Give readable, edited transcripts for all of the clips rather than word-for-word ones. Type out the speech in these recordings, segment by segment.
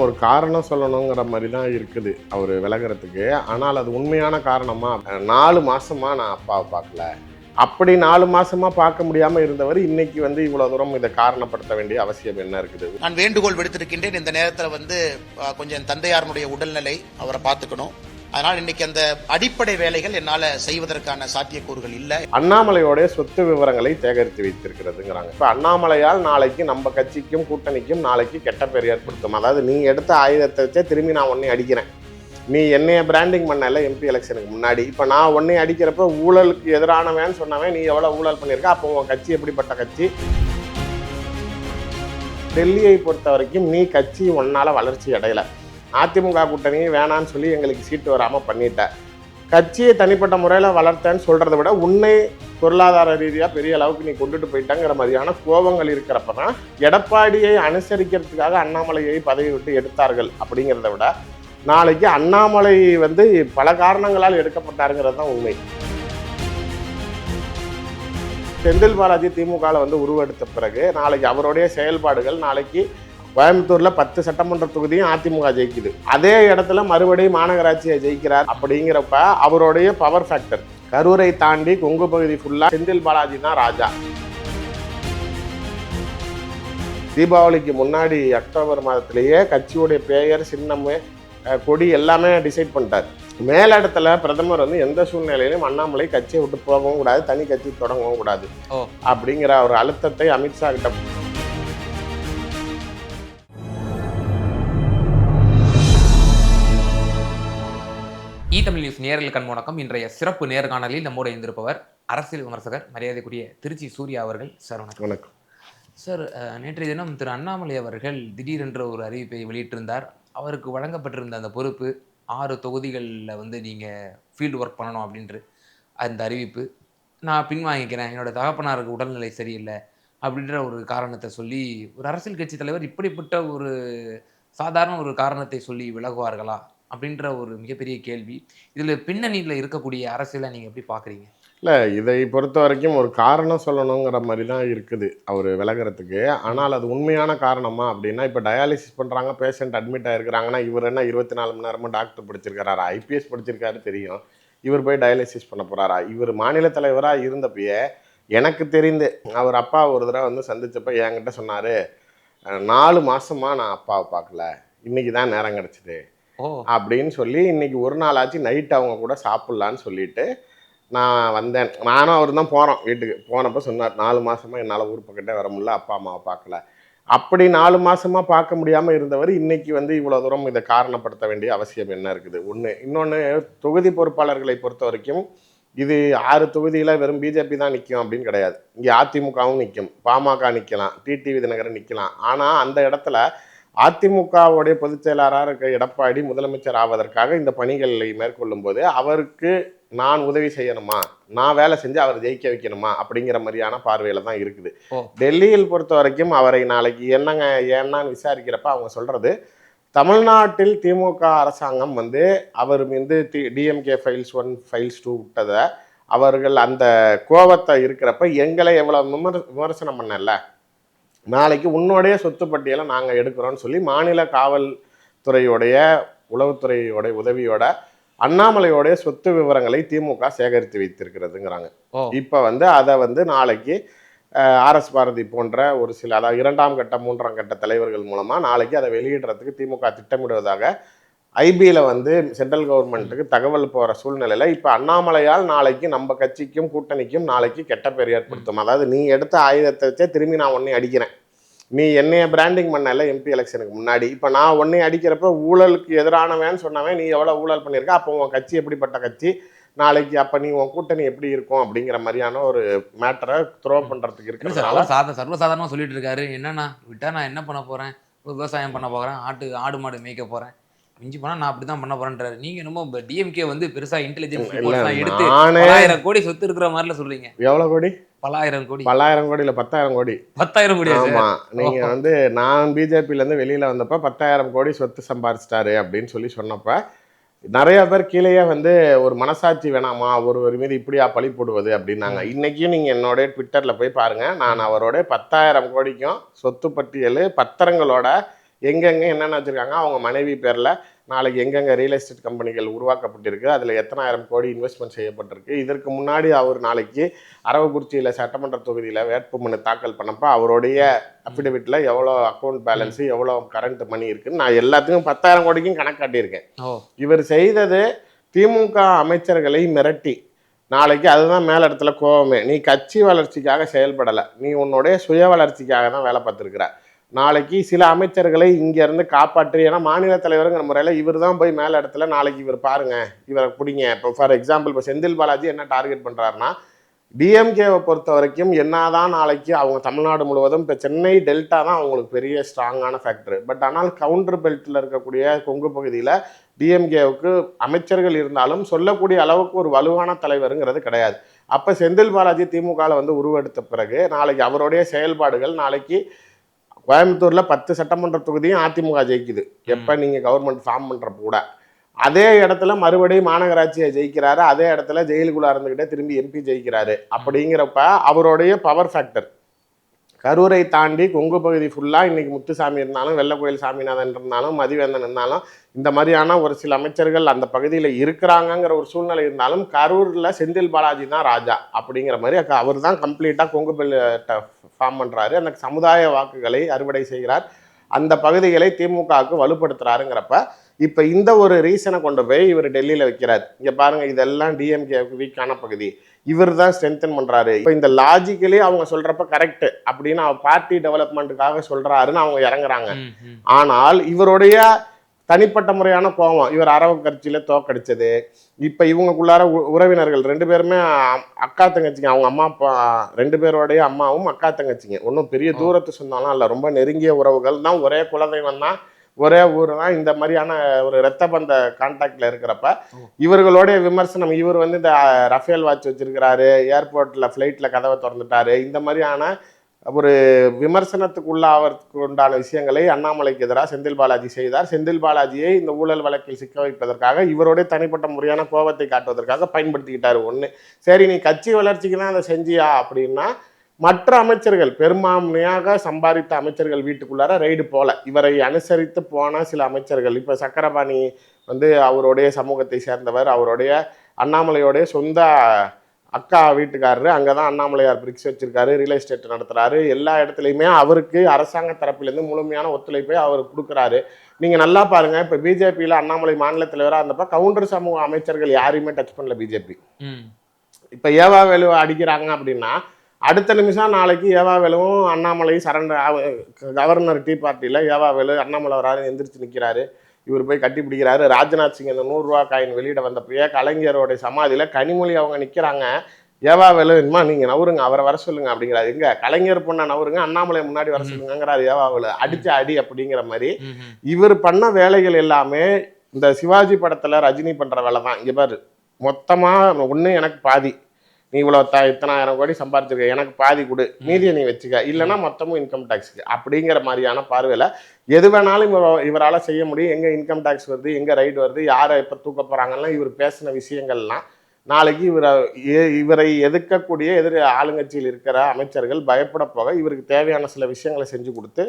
ஒரு காரணம் சொல்லணுங்கிற மாதிரி தான் இருக்குது அவர் விலகிறதுக்கு. ஆனால் அது உண்மையான காரணமா? 4 மாசமா நான் அப்பாவை பார்க்கல. அப்படி 4 மாசமா பார்க்க முடியாம இருந்தவர் இன்னைக்கு வந்து இவ்வளவு தூரம் இதை காரணப்படுத்த வேண்டிய அவசியம் என்ன இருக்குது? நான் வேண்டுகோள் விடுத்திருக்கின்றேன். இந்த நேரத்தில் வந்து கொஞ்சம் தந்தையாருடைய உடல்நிலை அவரை பார்த்துக்கணும். அதனால் இன்னைக்கு அந்த அடிப்படை வேலைகள் என்னால செய்வதற்கான சாத்தியக்கூறுகள் இல்லை. அண்ணாமலையோட சொத்து விவரங்களை சேகரித்து வைத்திருக்கிறதுங்கிறாங்க. இப்ப அண்ணாமலையால் நாளைக்கு நம்ம கட்சிக்கும் கூட்டணிக்கும் நாளைக்கு கெட்ட பேர் ஏற்படுத்தும். அதாவது நீ எடுத்த ஆயுதத்தை வச்சே திரும்பி நான் உன்னை அடிக்கிறேன். நீ என்னைய பிராண்டிங் பண்ணல எம்பி எலெக்ஷனுக்கு முன்னாடி. இப்போ நான் உன்னை அடிக்கிறப்ப ஊழலுக்கு எதிரானவன் சொன்னவன் நீ எவ்வளோ ஊழல் பண்ணியிருக்க. அப்போ உன் கட்சி எப்படிப்பட்ட கட்சி? டெல்லியை பொறுத்த வரைக்கும் நீ கட்சி ஒன்னால வளர்ச்சி அடையலை. அதிமுக கூட்டணி வேணான்னு சொல்லி எங்களுக்கு சீட்டு வராமல் பண்ணிட்ட. கட்சியை தனிப்பட்ட முறையில் வளர்த்தேன்னு சொல்கிறத விட உன்னை பொருளாதார ரீதியாக பெரிய அளவுக்கு நீ கொண்டுட்டு போயிட்டங்கிற மாதிரியான கோபங்கள் இருக்கிறப்ப தான் எடப்பாடியை அனுசரிக்கிறதுக்காக அண்ணாமலையை பதவி விட்டு எடுத்தார்கள். அப்படிங்கிறத விட நாளைக்கு அண்ணாமலை வந்து பல காரணங்களால் எடுக்கப்பட்டாருங்கிறது தான் உண்மை. செந்தில் பாலாஜி திமுகவில் வந்து உருவெடுத்த பிறகு நாளைக்கு அவருடைய செயல்பாடுகள் நாளைக்கு கோயம்புத்தூரில் 10 சட்டமன்ற தொகுதியும் அதிமுக ஜெயிக்குது. அதே இடத்துல மறுபடியும் மாநகராட்சியை ஜெயிக்கிறார். அப்படிங்கிறப்ப அவருடைய பவர் ஃபேக்டர் கரூரை தாண்டி கொங்கு பகுதி ஃபுல்லாக செந்தில் பாலாஜி தான் ராஜா. தீபாவளிக்கு முன்னாடி அக்டோபர் மாதத்திலேயே கட்சியுடைய பெயர், சின்னம், கொடி எல்லாமே டிசைட் பண்ணிட்டார். மேலிடத்துல பிரதமர் வந்து எந்த சூழ்நிலையிலும் அண்ணாமலை கட்சியை விட்டு போகவும் கூடாது, தனி கட்சி தொடங்கவும் கூடாது அப்படிங்கிற ஒரு அழுத்தத்தை அமித்ஷா கிட்ட. தமிழ் நியூஸ் நேயர்களுக்கு கண்முணக்கம். இன்றைய சிறப்பு நேர்காணலில் நம்மோடு இருந்திருப்பவர் அரசியல் விமர்சகர் மரியாதைக்குரிய திருச்சி சூர்யா அவர்கள். சார் வணக்கம். வணக்கம் சார். நேற்றைய தினம் திரு அண்ணாமலை அவர்கள் திடீரென்ற ஒரு அறிவிப்பை வெளியிட்டிருந்தார். அவருக்கு வழங்கப்பட்டிருந்த அந்த பொறுப்பு 6 தொகுதிகளில் வந்து நீங்கள் ஃபீல்டு ஒர்க் பண்ணணும் அப்படின்ட்டு அந்த அறிவிப்பு நான் பின்வாங்கிக்கிறேன், என்னோடய தகப்பனாருக்கு உடல்நிலை சரியில்லை அப்படின்ற ஒரு காரணத்தை சொல்லி ஒரு அரசியல் கட்சி தலைவர் இப்படிப்பட்ட ஒரு சாதாரண ஒரு காரணத்தை சொல்லி விலகுவார்களா அப்படின்ற ஒரு மிகப்பெரிய கேள்வி. இதில் பின்னணியில் இருக்கக்கூடிய அரசியலை நீங்கள் எப்படி பார்க்குறீங்க? இல்லை, இதை பொறுத்த வரைக்கும் ஒரு காரணம் சொல்லணுங்கிற மாதிரி தான் இருக்குது அவர் விலகிறதுக்கு. ஆனால் அது உண்மையான காரணமா அப்படின்னா, இப்போ டயாலிசிஸ் பண்ணுறாங்க, பேஷண்ட் அட்மிட் ஆகிருக்கிறாங்கன்னா இவர் என்ன 24 மணி நேரமும் டாக்டர் படிச்சிருக்காரா, ஐபிஎஸ் படிச்சிருக்காரு தெரியும், இவர் போய் டயாலிசிஸ் பண்ண போகிறாரா? இவர் மாநில தலைவராக இருந்தப்பயே எனக்கு தெரிந்து அவர் அப்பா ஒரு தடவை வந்து சந்திச்சப்ப என்கிட்ட சொன்னார், 4 மாசமாக நான் அப்பாவை பார்க்கல, இன்னைக்கு தான் நேரம் கிடச்சிது அப்படின்னு சொல்லி. இன்னைக்கு ஒரு நாள் ஆச்சு, நைட்டு அவங்க கூட சாப்பிட்லான்னு சொல்லிட்டு நான் வந்தேன். நானும் அவர் தான் போகிறோம் வீட்டுக்கு. போனப்போ சொன்னார், 4 மாதமாக என்னால் ஊர் பக்கத்தே வர முடியல, அப்பா அம்மாவை பார்க்கல. அப்படி 4 மாதமாக பார்க்க முடியாமல் இருந்தவர் இன்னைக்கு வந்து இவ்வளோ தூரம் இதை காரணப்படுத்த வேண்டிய அவசியம் என்ன இருக்குது? ஒன்று. இன்னொன்று, தொகுதி பொறுப்பாளர்களை பொறுத்த வரைக்கும் இது 6 தொகுதியில் வெறும் பிஜேபி தான் நிற்கும் அப்படின்னு கிடையாது. இங்கே அதிமுகவும் நிற்கும், பாமக நிற்கலாம், டிடிவி தினகரன் நிற்கலாம். ஆனால் அந்த இடத்துல அதிமுகவுடைய பொதுச் செயலாளராக இருக்க எடப்பாடி முதலமைச்சர் ஆவதற்காக இந்த பணிகளை மேற்கொள்ளும் போது அவருக்கு நான் உதவி செய்யணுமா, நான் வேலை செஞ்சு அவர் ஜெயிக்க வைக்கணுமா அப்படிங்கிற மாதிரியான பார்வையில தான் இருக்குது. டெல்லியில் பொறுத்த வரைக்கும் அவரை நாளைக்கு என்னங்க ஏன்னான்னு விசாரிக்கிறப்ப அவங்க சொல்றது, தமிழ்நாட்டில் திமுக அரசாங்கம் வந்து அவர் மீது டிஎம்கே ஃபைல்ஸ் 1 ஃபைல்ஸ் 2 விட்டதை அவர்கள் அந்த கோபத்தை இருக்கிறப்ப எங்களை எவ்வளோ விமர்சனம் பண்ணல, நாளைக்கு உன்னோடைய சொத்து பட்டியலை நாங்கள் எடுக்கிறோன்னு சொல்லி மாநில காவல்துறையோடைய உளவுத்துறையோடைய உதவியோட அண்ணாமலையோடைய சொத்து விவரங்களை திமுக சேகரித்து வைத்திருக்கிறதுங்கிறாங்க. இப்போ வந்து அதை வந்து நாளைக்கு ஆர்எஸ் பாரதி போன்ற ஒரு சில, அதாவது 2ஆம் கட்ட 3ஆம் கட்ட தலைவர்கள் மூலமாக நாளைக்கு அதை வெளியிடுறதுக்கு திமுக திட்டமிடுவதாக ஐபியில் வந்து சென்ட்ரல் கவர்மெண்ட்டுக்கு தகவல் போகிற சூழ்நிலையில் இப்போ அண்ணாமலையால் நாளைக்கு நம்ம கட்சிக்கும் கூட்டணிக்கும் நாளைக்கு கெட்ட பேர் ஏற்படுத்தும். அதாவது நீ எடுத்த ஆயுதத்தை வச்சே திரும்பி நான் உன்னை அடிக்கிறேன். நீ என்னைய பிராண்டிங் பண்ணல எம்பி எலெக்ஷனுக்கு முன்னாடி. இப்போ நான் உன்னை அடிக்கிறப்ப ஊழலுக்கு எதிரானவன் சொன்னவன் நீ எவ்வளோ ஊழல் பண்ணியிருக்க, அப்போ உன் கட்சி எப்படிப்பட்ட கட்சி, நாளைக்கு அப்போ நீ உன் கூட்டணி எப்படி இருக்கும் அப்படிங்கிற மாதிரியான ஒரு மேட்டரை த்ரோ பண்ணுறதுக்கு இருக்கு. சர்வசாதாரணமாக சொல்லிட்டு இருக்காரு, என்னன்னா விட்டா நான் என்ன பண்ண போகிறேன், விவசாயம் பண்ண போகிறேன், ஆடு மாடு மேய்க்க போகிறேன், மிஞ்சி போனா நான் அப்படிதான் பண்ண போறேன்றாரு. நீங்க என்னமோ டிஎம்கே வந்து பெருசா இன்டெலிஜென்ஸ் எடுத்து 1000 கோடி சொத்து இருக்கிற மாதிரில சொல்றீங்க. எவ்வளவு கோடி? 1000 கோடி. 1000 கோடி இல்ல 10,000 கோடி. 10,000 கோடி. ஆமா, நீங்க வந்து நான் பிஜேபில இருந்து வெளியில வந்தப்ப 10,000 கோடி சொத்து சம்பாதிச்சிட்டாரு அப்படின்னு சொல்லி சொன்னப்ப நிறைய பேர் கீழேயே வந்து ஒரு மனசாட்சி வேணாமா ஒருவர் மீது இப்படியா பழி போடுவது அப்படின்னாங்க. இன்னைக்கும் நீங்க என்னோட ட்விட்டர்ல போய் பாருங்க, நான் அவரோட 10,000 கோடிக்கும் சொத்து பட்டியல் பத்திரங்களோட எங்கெங்கே என்னென்ன வச்சுருக்காங்க, அவங்க மனைவி பேரில் நாளைக்கு எங்கெங்கே ரியல் எஸ்டேட் கம்பெனிகள் உருவாக்கப்பட்டிருக்கு, அதில் எத்தனாயிரம் கோடி இன்வெஸ்ட்மெண்ட் செய்யப்பட்டிருக்கு. இதற்கு முன்னாடி அவர் நாளைக்கு அரவக்குறிச்சியில் சட்டமன்ற தொகுதியில் வேட்புமனு தாக்கல் பண்ணப்போ அவருடைய அஃபிடவிட்டில் எவ்வளோ அக்கௌண்ட் பேலன்ஸு, எவ்வளோ கரண்ட் மணி இருக்குன்னு நான் எல்லாத்துக்கும் 10,000 கோடிக்கும் கணக்கு காட்டியிருக்கேன். இவர் செய்தது திமுக அமைச்சர்களை மிரட்டி, நாளைக்கு அதுதான் மேல் இடத்துல கோவமே, நீ கட்சி வளர்ச்சிக்காக செயல்படலை, நீ உன்னுடைய சுய வளர்ச்சிக்காக தான் வேலை பார்த்துருக்குற. நாளைக்கு சில அமைச்சர்களை இங்கேருந்து காப்பாற்றி, ஏன்னா மாநில தலைவருங்கிற முறையில் இவர் தான் போய் மேல் இடத்துல நாளைக்கு இவர் பாருங்க, இவரை பிடிங்க. இப்போ ஃபார் எக்ஸாம்பிள் இப்போ செந்தில் பாலாஜி என்ன டார்கெட் பண்ணுறாருன்னா, டிஎம்கேவை பொறுத்த வரைக்கும் என்னதான் நாளைக்கு அவங்க தமிழ்நாடு முழுவதும் இப்போ சென்னை டெல்டா தான் அவங்களுக்கு பெரிய ஸ்ட்ராங்கான ஃபேக்டர். பட் ஆனால் கவுண்டர் பெல்ட்டில் இருக்கக்கூடிய கொங்கு பகுதியில் டிஎம்கேவுக்கு அமைச்சர்கள் இருந்தாலும் சொல்லக்கூடிய அளவுக்கு ஒரு வலுவான தலைவருங்கிறது கிடையாது. அப்போ செந்தில் பாலாஜி திமுகவில் வந்து உருவெடுத்த பிறகு நாளைக்கு அவருடைய செயல்பாடுகள், நாளைக்கு கோயம்புத்தூரில் 10 சட்டமன்ற தொகுதியும் அதிமுக ஜெயிக்குது. எப்போ நீங்கள் கவர்மெண்ட் ஃபார்ம் பண்ணுறப்ப கூட அதே இடத்துல மறுபடியும் மாநகராட்சியை ஜெயிக்கிறாரு, அதே இடத்துல ஜெயிலுக்குள்ளே இருந்துக்கிட்டே திரும்பி எம்பி ஜெயிக்கிறாரு. அப்படிங்கிறப்ப அவருடைய பவர் ஃபேக்டர் கரூரை தாண்டி கொங்கு பகுதி ஃபுல்லாக இன்றைக்கி முத்துசாமி இருந்தாலும், வெள்ளக்கோயில் சாமிநாதன் இருந்தாலும், மதிவேந்தன் இருந்தாலும், இந்த மாதிரியான ஒரு சில அமைச்சர்கள் அந்த பகுதியில் இருக்கிறாங்கங்கிற ஒரு சூழ்நிலை இருந்தாலும் கரூரில் செந்தில் பாலாஜி தான் ராஜா. அப்படிங்கிற மாதிரி அவர் தான் கம்ப்ளீட்டாக கொங்கு பெல்ட்டை ஃபார்ம் பண்ணுறாரு. அந்த சமுதாய வாக்குகளை அறுவடை செய்கிறார், அந்த பகுதிகளை திமுகவுக்கு வலுப்படுத்துறாருங்கிறப்ப இப்போ இந்த ஒரு ரீசனை கொண்டு போய் இவர் டெல்லியில் வைக்கிறார். இங்கே பாருங்கள், இதெல்லாம் டிஎம்கேவுக்கு வீக்கான பகுதி, இவர் தான் ஸ்ட்ரென்தன் பண்ணுறாரு. இப்போ இந்த லாஜிக்கலி அவங்க சொல்கிறப்ப கரெக்டு அப்படின்னு அவர் பார்ட்டி டெவலப்மெண்ட்டுக்காக சொல்கிறாருன்னு அவங்க இறங்குறாங்க. ஆனால் இவருடைய தனிப்பட்ட முறையான கோபம், இவர் அரவக்கட்சியில் தோக்கடிச்சது, இப்போ இவங்களுக்குள்ளார உறவினர்கள் 2 பேருமே அக்கா தங்கச்சிங்க, அவங்க அம்மா அப்பா 2 பேரோடைய அம்மாவும் அக்கா தங்கச்சிங்க, ஒன்றும் பெரிய தூரத்து சொன்னாலும் இல்லை, ரொம்ப நெருங்கிய உறவுகள் தான், ஒரே குலதெய்வம் தான், ஒரே ஊர் தான். இந்த மாதிரியான ஒரு இரத்த பந்த கான்டாக்டில் இருக்கிறப்ப இவர்களுடைய விமர்சனம், இவர் வந்து இந்த ரஃபேல் வாட்ச் வச்சிருக்கிறாரு, ஏர்போர்ட்டில் ஃப்ளைட்டில் கதவை திறந்துட்டாரு, இந்த மாதிரியான ஒரு விமர்சனத்துக்குள்ளாவதற்கு உண்டான விஷயங்களை அண்ணாமலைக்கு எதிராக செந்தில் பாலாஜி செய்தார். செந்தில் பாலாஜியை இந்த ஊழல் வழக்கில் சிக்க வைப்பதற்காக, இவருடைய தனிப்பட்ட முறையான கோபத்தை காட்டுவதற்காக பயன்படுத்திக்கிட்டாரு. ஒன்று, சரி நீ கட்சி வளர்ச்சிக்கு தான் அதை செஞ்சியா அப்படின்னா, மற்ற அமைச்சர்கள் பெரும்பான்மையாக சம்பாதித்த அமைச்சர்கள் வீட்டுக்குள்ளார ரைடு போல, இவரை அனுசரித்து போன சில அமைச்சர்கள், இப்போ சக்கரபாணி வந்து அவருடைய சமூகத்தை சேர்ந்தவர், அவருடைய அண்ணாமலையோடைய சொந்த அக்கா வீட்டுக்காரரு, அங்கே தான் அண்ணாமலையார் பிரிக்ஸ் வச்சிருக்காரு, ரியல் எஸ்டேட் நடத்துகிறாரு, எல்லா இடத்துலையுமே அவருக்கு அரசாங்க தரப்பிலேருந்து முழுமையான ஒத்துழைப்பை அவர் கொடுக்குறாரு. நீங்கள் நல்லா பாருங்கள், இப்போ பிஜேபியில் அண்ணாமலை மாநில தலைவராக இருந்தப்போ கவுண்டர் சமூக அமைச்சர்கள் யாரையுமே டச் பண்ணல பிஜேபி. இப்போ ஏவா வேலு அடிக்கிறாங்க அப்படின்னா அடுத்த நிமிஷம் நாளைக்கு ஏவா வேலுவும் அண்ணாமலை சரண்டர், கவர்னர் டீ பார்ட்டியில் ஏவா வேலு அண்ணாமலை வராரு எந்திரிச்சு நிற்கிறாரு, இவர் போய் கட்டி பிடிக்கிறாரு. ராஜ்நாத் சிங் இந்த 100 ரூபா காயின் வெளியிட வந்தப்பயே கலைஞரோடைய சமாதியில் கனிமொழி அவங்க நிற்கிறாங்க, ஏவா வேலு என்னமா நீங்கள் நவருங்க, அவரை வர சொல்லுங்க அப்படிங்கிறாரு. எங்க கலைஞர் பொண்ணை நவருங்க, அண்ணாமலை முன்னாடி வர சொல்லுங்கிறாரு ஏவா வேலு, அடிச்ச அடி அப்படிங்கிற மாதிரி இவர் பண்ண வேலைகள் எல்லாமே இந்த சிவாஜி படத்தில் ரஜினி பண்ணுற வேலை தான். இங்கே பாரு, மொத்தமாக ஒன்று எனக்கு பாதி, நீ இவ்வளோ இத்தனாயிரம் கோடி சம்பாதிச்சிருக்க, எனக்கு பாதி கொடு, மீதியை நீ வச்சுக்க, இல்லைன்னா மொத்தமும் இன்கம் டேக்ஸுக்கு அப்படிங்கிற மாதிரியான பார்வையில் எது வேணாலும் இவரால் செய்ய முடியும். எங்கே இன்கம் டேக்ஸ் வருது, எங்கே ரைடு வருது, யாரை எப்போ தூக்க போகிறாங்கன்னா இவர் பேசின விஷயங்கள்லாம் நாளைக்கு இவரை எதிர்க்கக்கூடிய ஆளுங்கட்சியில் இருக்கிற அமைச்சர்கள் பயப்பட போக இவருக்கு தேவையான சில விஷயங்களை செஞ்சு கொடுத்து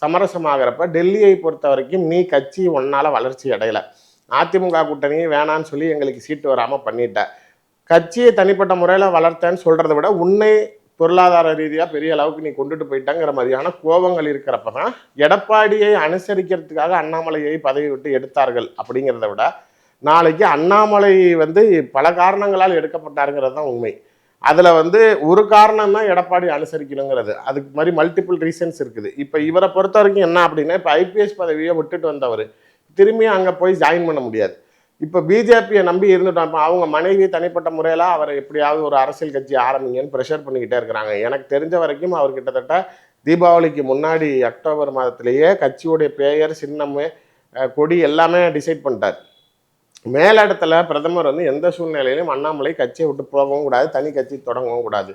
சமரசமாகிறப்ப, டெல்லியை பொறுத்த வரைக்கும் நீ கட்சி ஒன்றால் வளர்ச்சி அடையலை, அதிமுக கூட்டணி வேணான்னு சொல்லி எங்களுக்கு சீட்டு வராமல் பண்ணிட்ட, கட்சியை தனிப்பட்ட முறையில் வளர்த்தேன்னு சொல்கிறத விட உன்னை பொருளாதார ரீதியாக பெரிய அளவுக்கு நீ கொண்டுட்டு போயிட்டாங்கிற மாதிரியான கோபங்கள் இருக்கிறப்ப தான் எடப்பாடியை அனுசரிக்கிறதுக்காக அண்ணாமலையை பதவி விட்டு எடுத்தார்கள். அப்படிங்கிறத விட நாளைக்கு அண்ணாமலை வந்து பல காரணங்களால் எடுக்கப்பட்டாருங்கிறது தான் உண்மை. அதில் வந்து ஒரு காரணம் தான் எடப்பாடி அனுசரிக்கணுங்கிறது, அதுக்கு மாதிரி மல்டிபிள் ரீசன்ஸ் இருக்குது. இப்போ இவரை பொறுத்த வரைக்கும் என்ன அப்படின்னா, இப்போ ஐபிஎஸ் பதவியை விட்டுட்டு வந்தவர் திரும்பி அங்கே போய் ஜாயின் பண்ண முடியாது. இப்போ பிஜேபியை நம்பி இருந்துட்டோம். இப்போ அவங்க மனைவி தனிப்பட்ட முறையில் அவரை எப்படியாவது ஒரு அரசியல் கட்சி ஆரம்பிங்கன்னு ப்ரெஷர் பண்ணிக்கிட்டே இருக்கிறாங்க. எனக்கு தெரிஞ்ச வரைக்கும் அவர் கிட்டத்தட்ட தீபாவளிக்கு முன்னாடி அக்டோபர் மாதத்திலேயே கட்சியுடைய பெயர், சின்னம், கொடி எல்லாமே டிசைட் பண்ணிட்டார். மேலிடத்துல பிரதமர் வந்து எந்த சூழ்நிலையிலும் அண்ணாமலை கட்சியை விட்டு போகவும் கூடாது, தனி கட்சி தொடங்கவும் கூடாது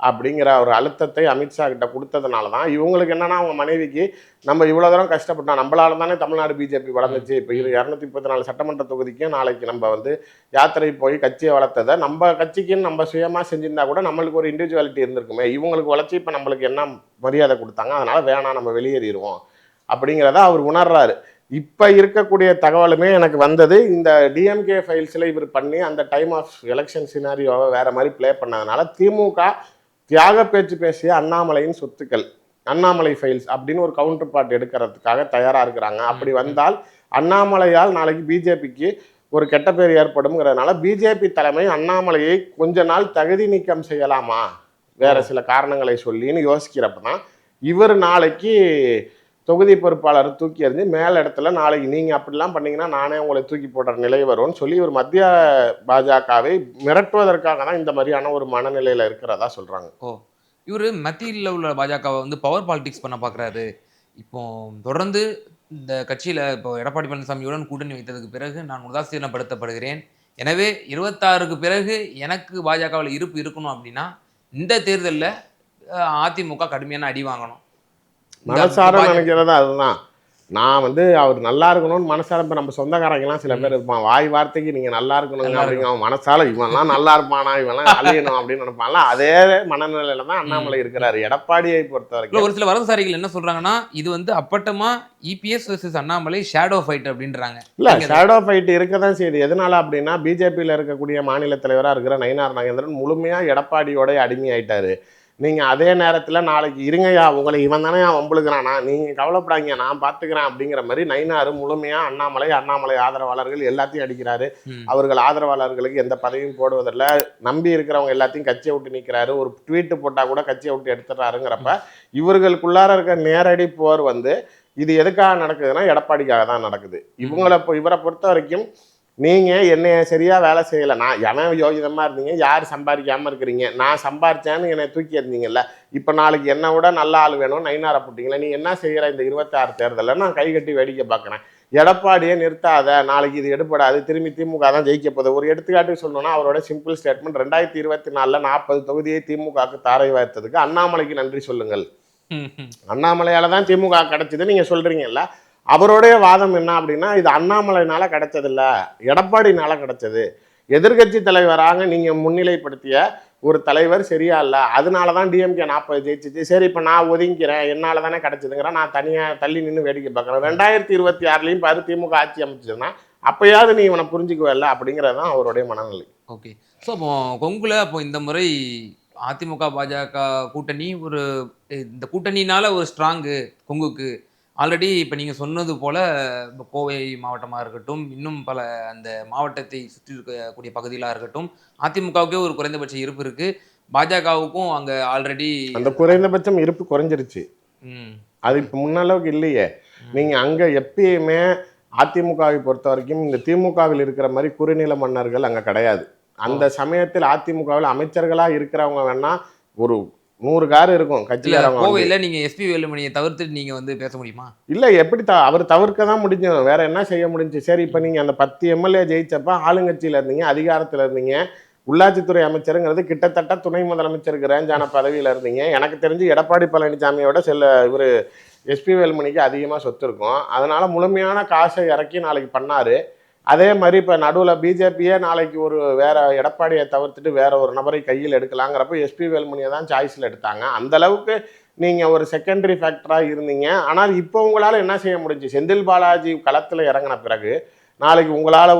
அப்படிங்கிற ஒரு அழுத்தத்தை அமித்ஷா கிட்ட கொடுத்ததுனால தான் இவங்களுக்கு என்னன்னா, அவங்க மனைவிக்கு நம்ம இவ்வளோ தூரம் கஷ்டப்பட்டோம், நம்மளால தானே தமிழ்நாடு பிஜேபி வளர்ந்துச்சு, இப்போ 234 சட்டமன்ற தொகுதிக்கும் நாளைக்கு நம்ம வந்து யாத்திரை போய் கட்சியை வளர்த்ததை நம்ம கட்சிக்குன்னு நம்ம சுயமாக செஞ்சிருந்தா கூட நம்மளுக்கு ஒரு இண்டிவிஜுவாலிட்டி இருந்திருக்குமே, இவங்களுக்கு வளர்ச்சி இப்போ நம்மளுக்கு என்ன மரியாதை கொடுத்தாங்க, அதனால வேணாம் நம்ம வெளியேறிடுவோம் அப்படிங்கிறத அவர் உணர்றாரு. இப்ப இருக்கக்கூடிய தகவலுமே எனக்கு வந்தது, இந்த டிஎம்கே ஃபைல்ஸ்ல இவர் பண்ணி அந்த டைம் ஆஃப் எலெக்ஷன் சினாரியோவை வேற மாதிரி ப்ளே பண்ணதுனால திமுக தியாக பேச்சு பேசிய அண்ணாமலையின் சொத்துக்கள், அண்ணாமலை ஃபைல்ஸ் அப்படின்னு ஒரு கவுண்டர் பார்ட் எடுக்கிறதுக்காக தயாரா இருக்கிறாங்க. அப்படி வந்தால் அண்ணாமலையால் நாளைக்கு பிஜேபிக்கு ஒரு கெட்ட பேர் ஏற்படும்ங்கிறதுனால பிஜேபி தலைமை அண்ணாமலையை கொஞ்ச நாள் தகுதி நீக்கம் செய்யலாமா வேற சில காரணங்களை சொல்லின்னு யோசிக்கிறப்பதான் இவர் நாளைக்கு தொகுதி பொறுப்பாளர் தூக்கி எறிஞ்சு மேல் இடத்துல நாளைக்கு நீங்க அப்படிலாம் பண்ணீங்கன்னா நானே உங்களை தூக்கி போடுற நிலை வரும்னு சொல்லி ஒரு மத்திய பாஜகவை மிரட்டுவதற்காக தான் இந்த மாதிரியான ஒரு மனநிலையில இருக்கிறதா சொல்றாங்க. ஓ! இவரு மத்தியில உள்ள பாஜகவ வந்து பவர் பாலிடிக்ஸ் பண்ண பார்க்குறாரு. இப்போ தொடர்ந்து இந்த கட்சியில இப்போ எடப்பாடி பழனிசாமியுடன் கூட்டணி வைத்ததுக்கு பிறகு நான் உதாசீனப்படுத்தப்படுகிறேன். எனவே 26க்கு பிறகு எனக்கு பாஜகவுல இருப்பு இருக்கணும் அப்டின்னா, இந்த தேர்தல்ல அதிமுக கடுமையான அடி வாங்கணும். இந்த மனசார பாஜ நினைக்கிறது அதுதான். நான் வந்து அவர் நல்லா இருக்கணும்னு மனசார இப்ப நம்ம சொந்தக்காரங்கலாம் சில பேர் இருப்பான். வாய் வார்த்தைக்கு நீங்க நல்லா இருக்கணுங்க நல்லா அப்படிங்க. இருக்கணும். அவன் மனசால இவன்லாம் நல்லா இருப்பானா, இவன்லாம் அழியணும் அப்படின்னு நினைப்பான்ல. அதே மனநிலையில தான் ம். அண்ணாமலை இருக்கிறாரு. எடப்பாடியை பொறுத்த இல்ல வரைக்கும் ஒரு சில வரதுசாரிகள் என்ன சொல்றாங்கன்னா, இது வந்து அப்பட்டமா EPS versus Annamalai shadow fight அப்டின்றாங்க. இல்ல நீங்க ஷேடோ ஃபைட் இருக்க தான் செய்யுது. எதனால அப்படின்னா பிஜேபியில இருக்கக்கூடிய மாநில தலைவரா இருக்கிற நயினார் நாகேந்திரன் முழுமையா எடப்பாடியோட அடிமையாயிட்டாரு. நீங்க அதே நேரத்துல நாளைக்கு இருங்கய்யா உங்களை இவன் தானே வம்புழுக்கிறானா, நீங்க கவலைப்படாதீங்க நான் பாத்துக்கிறேன் அப்படிங்கிற மாதிரி நயினாரு முழுமையா அண்ணாமலை ஆதரவாளர்கள் எல்லாத்தையும் அடிக்கிறாரு. ம். அவர்கள் ஆதரவாளர்களுக்கு எந்த பதவியும் போடுவதில்ல. நம்பி இருக்கிறவங்க எல்லாத்தையும் கட்சியை விட்டு நிற்கிறாரு. ஒரு ட்வீட் போட்டா கூட கட்சியை விட்டு எடுத்துறாருங்கிறப்ப இவர்களுக்குள்ளார இருக்க நேரடி போர் வந்து இது எதுக்காக நடக்குதுன்னா எடப்பாடிக்காக தான் நடக்குது. இவரை பொறுத்த வரைக்கும் நீங்க என்னைய சரியா வேலை செய்யலை, நான் எவன் யோகிதமா இருந்தீங்க, யார் சம்பாதிக்காம இருக்கிறீங்க, நான் சம்பாரிச்சேன்னு என்னை தூக்கி இருந்தீங்கல்ல, இப்போ நாளைக்கு என்னை விட நல்ல ஆள் வேணும் நைனாரை போட்டீங்களா, நீ என்ன செய்கிற இந்த 26 தேர்தலில் நான் கை கட்டி வேடிக்கை பார்க்குறேன். எடப்பாடியை நிறுத்தாத, நாளைக்கு இது எடுப்படாது, திரும்பி திமுக தான் ஜெயிக்க போகுது. ஒரு எடுத்துக்காட்டு சொல்லணும்னா அவரோட சிம்பிள் ஸ்டேட்மெண்ட் 2024 40 தொகுதியை திமுகவுக்கு தாரை வார்த்ததுக்கு அண்ணாமலைக்கு நன்றி சொல்லுங்கள். அண்ணாமலையால தான் திமுக கிடைச்சது நீங்க சொல்றீங்கல்ல, அவருடைய வாதம் என்ன அப்படின்னா இது அண்ணாமலைனால கிடைச்சது இல்ல, எடப்பாடினால கிடைச்சது. எதிர்கட்சி தலைவராக நீங்க முன்னிலைப்படுத்திய ஒரு தலைவர் சரியா இல்ல, அதனாலதான் டிஎம்கே 40 ஜெயிச்சிச்சு. சரி இப்ப நான் ஒதுங்கிக்கிறேன், என்னால தானே கிடைச்சதுங்கிற, நான் தனியா தள்ளி நின்று வேடிக்கை பார்க்கறேன். 2026 பாரு திமுக ஆட்சி அமைச்சதுன்னா அப்பயாவது நீ இவனை புரிஞ்சுக்குவல்ல அப்படிங்கிறது தான் அவருடைய மனநிலை. ஓகே. ஸோ அப்போ கொங்குல அப்போ இந்த முறை அதிமுக பாஜக கூட்டணி ஒரு இந்த கூட்டணினால ஒரு ஸ்ட்ராங்கு கொங்குக்கு ஆல்ரெடி இப்போ நீங்கள் சொன்னது போல இப்போ கோவை மாவட்டமாக இருக்கட்டும், இன்னும் பல அந்த மாவட்டத்தை சுற்றி இருக்கக்கூடிய பகுதிகளாக இருக்கட்டும், அதிமுகவுக்கே ஒரு குறைந்தபட்ச இருப்பு இருக்கு. பாஜகவுக்கும் அங்கே ஆல்ரெடி அந்த குறைந்தபட்சம் இருப்பு குறைஞ்சிருச்சு. ம் அது இப்ப முன்ன அளவுக்கு இல்லையே. நீங்க அங்க எப்பயுமே அதிமுகவை பொறுத்த வரைக்கும் இந்த திமுகவில் இருக்கிற மாதிரி குறுநில மன்னர்கள் அங்க கிடையாது. அந்த சமயத்தில் அதிமுகவில் அமைச்சர்களா இருக்கிறவங்க வேணா ஒரு 100 கார் இருக்கும் இல்ல கட்சிக்காரவங்க வந்து. கோவையில் நீங்கள் எஸ்பி வேலுமணியை தவிர்த்துட்டு நீங்கள் வந்து பேச முடியுமா? இல்ல எப்படி அவர் தவிர்க்க தான் முடிஞ்சது, வேற என்ன செய்ய முடிஞ்சு. சரி இப்ப நீங்க அந்த 10 எம்எல்ஏ ஜெயிச்சப்ப ஆளுங்கட்சியில இருந்தீங்க, அதிகாரத்துல இருந்தீங்க, உள்ளாட்சித்துறை அமைச்சருங்கிறது கிட்டத்தட்ட துணை முதலமைச்சருக்கு ரேஞ்சான பதவியில இருந்தீங்க. எனக்கு தெரிஞ்சு எடப்பாடி பழனிசாமியோட இவரு எஸ்பி வேலுமணிக்கு அதிகமாக சொத்து இருக்கும். அதனால முழுமையான காசை இறக்கி நாளைக்கு பண்ணாரு. அதே மாதிரி இப்போ நடுவில் பிஜேபியே நாளைக்கு ஒரு வேற எடப்பாடியை தவிர்த்துட்டு வேற ஒரு நபரை கையில் எடுக்கலாங்கிறப்ப எஸ்பி வேலுமணியை தான் சாய்ஸில் எடுத்தாங்க. அந்த அளவுக்கு நீங்கள் ஒரு செகண்டரி ஃபேக்டராக இருந்தீங்க. ஆனால் இப்போ உங்களால் என்ன செய்ய முடிஞ்சு, செந்தில் பாலாஜி களத்தில் இறங்கின பிறகு நாளைக்கு உங்களால்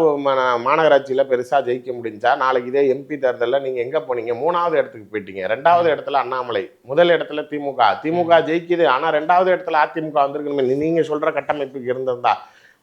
மாநகராட்சியில் பெருசாக ஜெயிக்க முடிஞ்சா, நாளைக்கு இதே எம்பி தேர்தலில் நீங்கள் எங்கே போனீங்க, 3வது இடத்துக்கு போயிட்டீங்க. 2வது இடத்துல அண்ணாமலை, முதல் இடத்துல திமுக ஜெயிக்குது. ஆனால் 2வது இடத்துல அதிமுக வந்திருக்கணுமே நீங்கள் சொல்கிற கட்டமைப்புக்கு இருந்திருந்தா.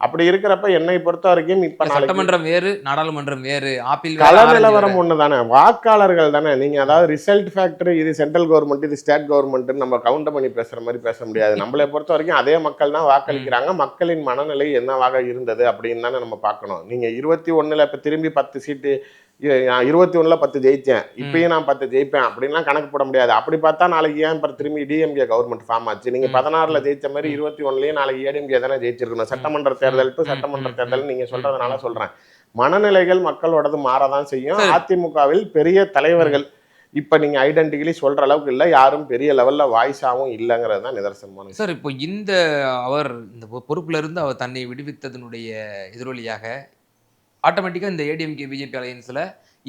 அப்படி இருக்கிறப்ப என்னை பொறுத்த வரைக்கும் இப்ப சட்டமன்றம் வேறு, நாடாளுமன்றம் வேறு, ஆப்பிள் கள நிலவரம் ஒண்ணு தானே, வாக்காளர்கள் தானே. நீங்க அதாவது ரிசல்ட் ஃபேக்டர், இது சென்ட்ரல் கவர்மெண்ட் இது ஸ்டேட் கவர்மெண்ட் நம்ம கவுண்டர் பண்ணி பேசுற மாதிரி பேச முடியாது. நம்மளை பொறுத்த வரைக்கும் அதே மக்கள் தான் வாக்களிக்கிறாங்க. மக்களின் மனநிலை என்னவாக இருந்தது அப்படின்னு தானே நம்ம பார்க்கணும். நீங்க 21ல இப்ப திரும்பி 10 சீட்டு, 21ல 10 ஜெயிச்சேன், இப்பயும் நான் 10 ஜெயிப்பேன் அப்படின்லாம் கணக்கு போட முடியாது. அப்படி பார்த்தா நாளைக்கு ஏன் இப்ப திரும்பி டிஎம்கே கவர்மெண்ட் ஃபார்ம் ஆச்சு? நீங்க 16ல ஜெயிச்ச மாதிரி 21லயும் நாளைக்கு ஏடிஎம்கே தானே ஜெயிச்சிருக்கணும். சட்டமன்ற தேர்தல் டு சட்டமன்ற தேர்தல் நீங்க சொல்றதுனால சொல்றேன். மனநிலைகள் மக்களோடது மாறதான் செய்யும். அதிமுகவில் பெரிய தலைவர்கள் இப்ப நீங்க ஐடென்டிக்கலி சொல்ற அளவுக்கு இல்ல, யாரும் பெரிய லெவல்ல வாய்ஸாவும் இல்லைங்கிறது தான் நிதர்சனமான சார். இப்போ அவர் இந்த பொறுப்புல இருந்து அவர் தன்னை விடுவித்ததனுடைய எதிரொலியாக ஆட்டோமேட்டிக்காக இந்த ஏடிஎம்கே பிஜேபி அலையன்ஸில்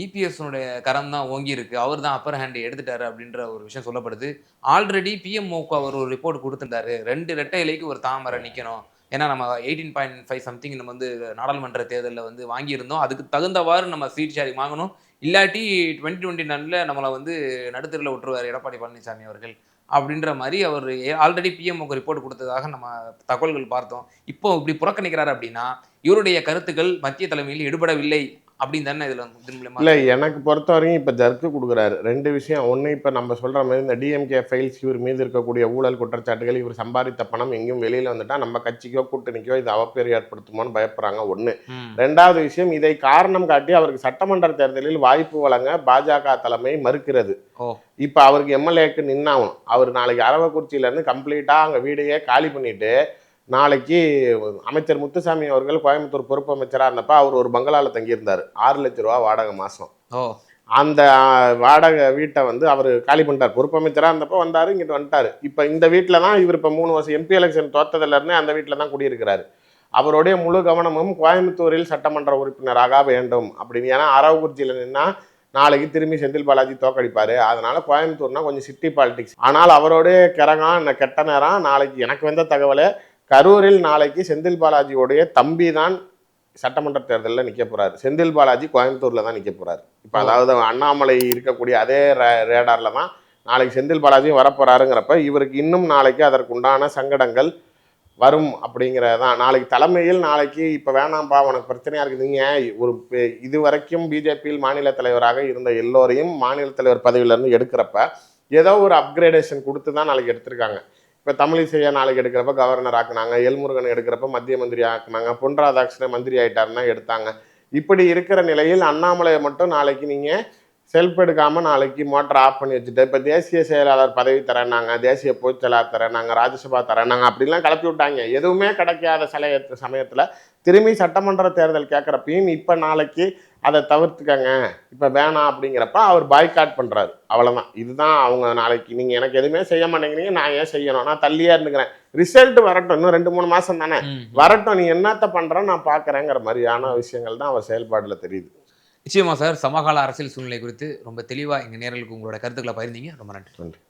இபிஎஸ்னுடைய கரம் தான் ஓங்கி இருக்கு, அவர் தான் அப்பர் ஹேண்ட் எடுத்துட்டாரு அப்படின்ற ஒரு விஷயம் சொல்லப்படுது. ஆல்ரெடி பிஎம்ஓக்கு அவர் ஒரு ரிப்போர்ட் கொடுத்திருந்தாரு, 2 ரெட்டை இலைக்கு ஒரு தாமரை நிக்கணும். ஏன்னா நம்ம 18.5 சம்திங் நம்ம வந்து நாடாளுமன்ற தேர்தலில் வந்து வாங்கியிருந்தோம், அதுக்கு தகுந்தவாறு நம்ம சீட் ஷேரிங் வாங்கணும், இல்லாட்டி 2029 நம்மளை வந்து நடுத்தரில் விட்டுருவார் எடப்பாடி பழனிசாமி அவர்கள் அப்படின்ற மாதிரி அவர் ஆல்ரெடி பிஎம்ஓக்கு ரிப்போர்ட் கொடுத்ததாக நம்ம தகவல்கள் பார்த்தோம். இப்போ இப்படி புறக்கணிக்கிறாரு அப்படின்னா இவருடைய கருத்துக்கள் மத்திய தலைமையில் எடுபடவில்லை அப்படின்னு தானே இதுல இதன் மூலமா இல்ல எனக்கு பொறுத்த வரைக்கும் இப்ப ஜர்க்கு கொடுக்குறாரு. 2 விஷயம். ஒண்ணு, இப்ப நம்ம சொல்ற மாதிரி இந்த டிஎம்கே ஃபைல்ஸ், இவர் மீது இருக்கக்கூடிய ஊழல் குற்றச்சாட்டுகள், இவர் சம்பாதித்த பணம் எங்கேயும் வெளியில வந்துட்டா நம்ம கட்சிக்கோ கூட்டணிக்கோ இது அவப்பேறு ஏற்படுத்துமோன்னு பயப்படுறாங்க. ஒண்ணு. 2வது விஷயம், இதை காரணம் காட்டி அவருக்கு சட்டமன்ற தேர்தலில் வாய்ப்பு வழங்க பாஜக தலைமை மறுக்கிறது. இப்ப அவருக்கு எம்எல்ஏக்கு நின்னாகணும். அவர் நாளைக்கு அரவக்குறிச்சியில இருந்து கம்ப்ளீட்டா அங்க வீடையே காலி பண்ணிட்டு நாளைக்கு அமைச்சர் முத்துசாமி அவர்கள் கோயம்புத்தூர் பொறுப்பு அமைச்சராக இருந்தப்ப அவர் ஒரு பங்களாவில் தங்கியிருந்தார். 6 லட்ச ரூபா வாடகை மாதம். அந்த வாடகை வீட்டை வந்து அவர் காலி பண்ணிட்டார். பொறுப்பு அமைச்சராக இருந்தப்போ வந்தார், இங்கிட்டு வந்துட்டார். இப்போ இந்த வீட்டில் தான் இவர் இப்போ 3 வருஷம் எம்பி எலெக்ஷன் தோத்ததுலேருந்தே அந்த வீட்டில் தான் குடியிருக்கிறார். அவருடைய முழு கவனமும் கோயம்புத்தூரில் சட்டமன்ற உறுப்பினராக வேண்டும் அப்படின்னு. ஏன்னா அரவக்குறிச்சியில் நின்னா நாளைக்கு திரும்பி செந்தில் பாலாஜி தோக்கடிப்பார். அதனால கோயம்புத்தூர்னா கொஞ்சம் சிட்டி பாலிடிக்ஸ். ஆனால் அவரோடைய கிறகம் கெட்ட நேரம். நாளைக்கு எனக்கு வந்த தகவலை, கரூரில் நாளைக்கு செந்தில் பாலாஜியோடைய தம்பி தான் சட்டமன்ற தேர்தலில் நிற்க போறாரு. செந்தில் பாலாஜி கோயம்புத்தூர்ல தான் நிற்க போறாரு. இப்போ அதாவது அண்ணாமலை இருக்கக்கூடிய அதே ரேடார்ல தான் நாளைக்கு செந்தில் பாலாஜியும் வரப்போறாருங்கிறப்ப இவருக்கு இன்னும் நாளைக்கு அதற்கு உண்டான சங்கடங்கள் வரும் அப்படிங்கிறதான். நாளைக்கு தலைமையில் நாளைக்கு இப்போ வேணாம்ப்பா உனக்கு பிரச்சனையா இருக்குதுங்க, ஒரு இது வரைக்கும் பிஜேபியில் மாநில தலைவராக இருந்த எல்லோரையும் மாநில தலைவர் பதவியிலேருந்து எடுக்கிறப்ப ஏதோ ஒரு அப்கிரேடேஷன் கொடுத்து தான் நாளைக்கு எடுத்திருக்காங்க. இப்போ தமிழிசையை நாளைக்கு எடுக்கிறப்ப கவர்னர் ஆக்குனாங்க, எல்முருகன் எடுக்கிறப்ப மத்திய மந்திரி ஆக்குனாங்க, பொன் ராதாகிருஷ்ணன் மந்திரி ஆயிட்டாருன்னா எடுத்தாங்க. இப்படி இருக்கிற நிலையில் அண்ணாமலையை மட்டும் நாளைக்கு நீங்கள் செல்ஃப் எடுக்காமல் நாளைக்கு மோட்டர் ஆஃப் பண்ணி வச்சுட்டு இப்போ தேசிய செயலாளர் பதவி தரேன்னாங்க, தேசிய பொதுச் செயலாளர் தரேன்னாங்க, ராஜ்யசபா தரேன்னாங்க, அப்படிலாம் கிளப்பி விட்டாங்க. எதுவுமே கிடைக்காத சமயத்தில் திரும்பி சட்டமன்ற தேர்தல் கேட்குறப்பையும் இப்போ நாளைக்கு அதை தவிர்த்துக்கங்க, இப்போ வேணாம் அப்படிங்கிறப்ப அவர் பாய்காட் பண்ணுறாரு. அவ்வளோதான். இதுதான் அவங்க நாளைக்கு நீங்கள் எனக்கு எதுவுமே செய்ய மாட்டேங்கிறீங்க, நான் ஏன் செய்யணும், நான் தள்ளியே இருந்துக்கிறேன், ரிசல்ட் வரட்டும், இன்னும் 2-3 மாதம் தானே வரட்டும், நீ என்னத்தை பண்ணுறேன்னு நான் பார்க்குறேங்கிற மாதிரியான விஷயங்கள் தான் அவர் செயல்பாட்டில் தெரியுது. நிச்சயமா சார், சமகால அரசியல் சூழ்நிலை குறித்து ரொம்ப தெளிவாக எங்கள் நேயர்களுக்கு உங்களோட கருத்துக்களை பகிர்ந்தீங்க. ரொம்ப நன்றி. நன்றி.